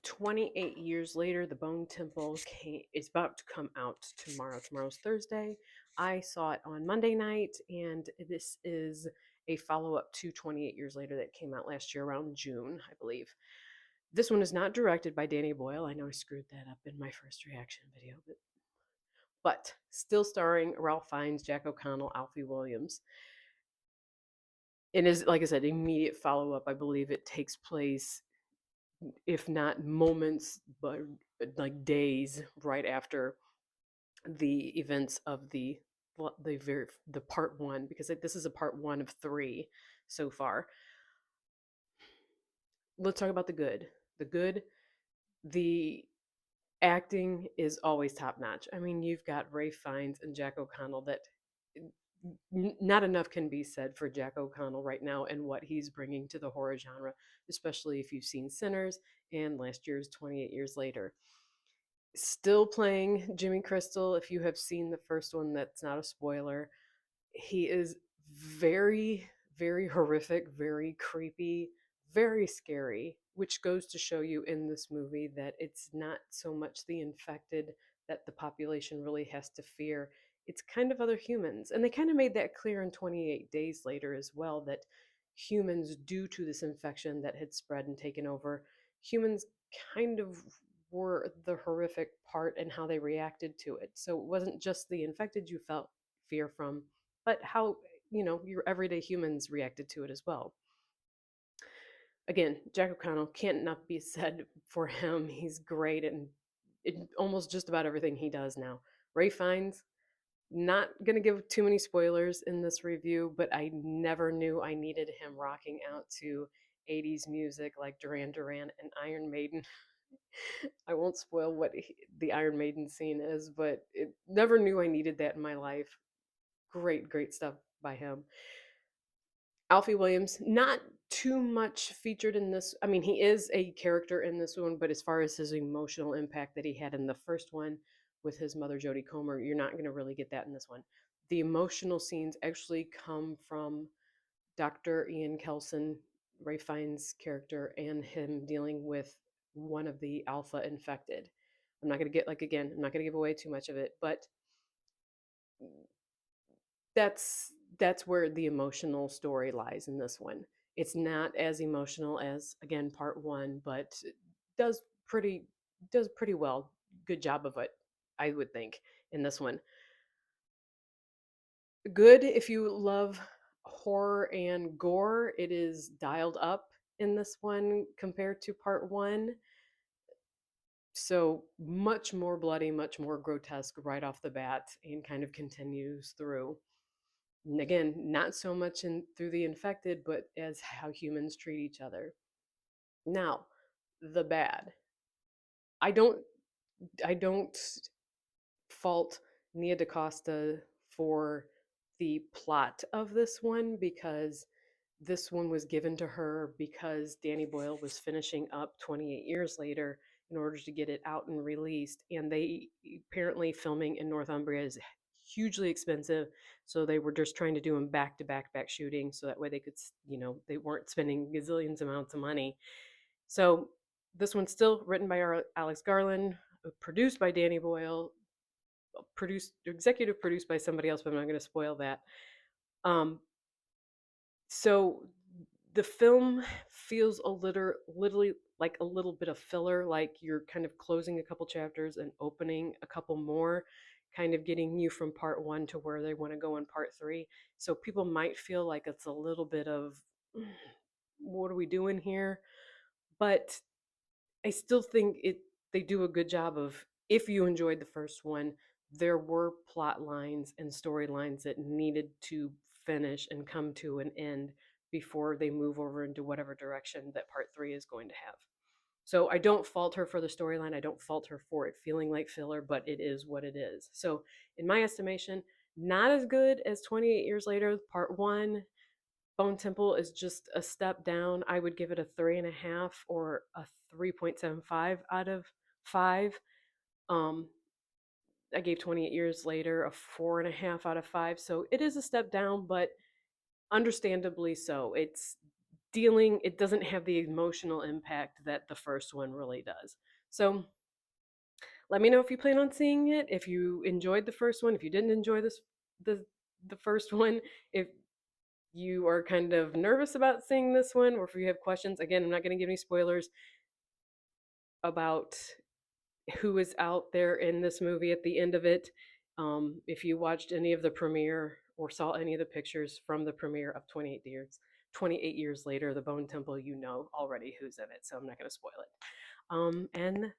28 years later, The Bone Temple is about to come out tomorrow. Tomorrow's Thursday. I saw it on Monday night, and this is a follow up to 28 years later that came out last year around June, I believe. This one is not directed by Danny Boyle. I know I screwed that up in my first reaction video, but still starring Ralph Fiennes, Jack O'Connell, Alfie Williams. It is, like I said, immediate follow up. I believe it takes place, if not moments, but like days right after the events of the part one, because this is a part one of three so far. Let's talk about the good. The good, the acting is always top notch. I mean, you've got Ray Fiennes and Jack O'Connell that not enough can be said for Jack O'Connell right now and what he's bringing to the horror genre, especially if you've seen Sinners and last year's 28 Years Later. Still playing Jimmy Crystal. If you have seen the first one, that's not a spoiler. He is very, very horrific, very creepy, very scary, which goes to show you in this movie that it's not so much the infected that the population really has to fear. It's kind of other humans. And they kind of made that clear in 28 Days Later as well, that humans, due to this infection that had spread and taken over, humans kind of were the horrific part and how they reacted to it. So it wasn't just the infected you felt fear from, but how, your everyday humans reacted to it as well. Again, Jack O'Connell can't not be said for him. He's great and almost just about everything he does now. Ray Fiennes, not going to give too many spoilers in this review, but I never knew I needed him rocking out to 80s music like Duran Duran and Iron Maiden. I won't spoil what the Iron Maiden scene is, but never knew I needed that in my life. Great, great stuff by him. Alfie Williams, not too much featured in this. I mean, he is a character in this one, but as far as his emotional impact that he had in the first one with his mother, Jodie Comer, you're not going to really get that in this one. The emotional scenes actually come from Dr. Ian Kelson, Ray Fiennes' character, and him dealing with one of the alpha infected. I'm not going to get, like, again, I'm not going to give away too much of it, but that's where the emotional story lies in this one. It's not as emotional as, again, part one, but it does pretty does pretty well. Good job of it, I would think, in this one. Good if you love horror and gore. It is dialed up in this one compared to part one. So much more bloody, much more grotesque right off the bat, and kind of continues through. And again, not so much in through the infected, but as how humans treat each other. Now, the bad. I don't I don't fault Nia DaCosta for the plot of this one, because this one was given to her because Danny Boyle was finishing up 28 years later in order to get it out and released. And they apparently filming in Northumbria is hugely expensive. So they were just trying to do them back to back shooting so that way they could, they weren't spending gazillions amounts of money. So this one's still written by Alex Garland, produced by Danny Boyle, executive produced by somebody else, but I'm not going to spoil that. Um, so the film feels literally like a little bit of filler, like you're kind of closing a couple chapters and opening a couple more, kind of getting you from part one to where they want to go in part three. So people might feel like it's a little bit of, what are we doing here? But I still think they do a good job of, if you enjoyed the first one, there were plot lines and storylines that needed to finish and come to an end before they move over into whatever direction that part three is going to have. So I don't fault her for the storyline. I don't fault her for it feeling like filler, but it is what it is. So in my estimation, not as good as 28 Years Later, part one. Bone Temple is just a step down. I would give it a 3.5 or a 3.75 out of 5. Um, I gave 28 Years Later a 4.5 out of 5. So it is a step down, but understandably so. It's dealing it doesn't have the emotional impact that the first one really does. So let me know if you plan on seeing it, if you enjoyed the first one, if you didn't enjoy the the first one, if you are kind of nervous about seeing this one, or if you have questions. Again, I'm not going to give any spoilers about who is out there in this movie at the end of it. If you watched any of the premiere or saw any of the pictures from the premiere of 28 years later, The Bone Temple, you know already who's in it, so I'm not going to spoil it. And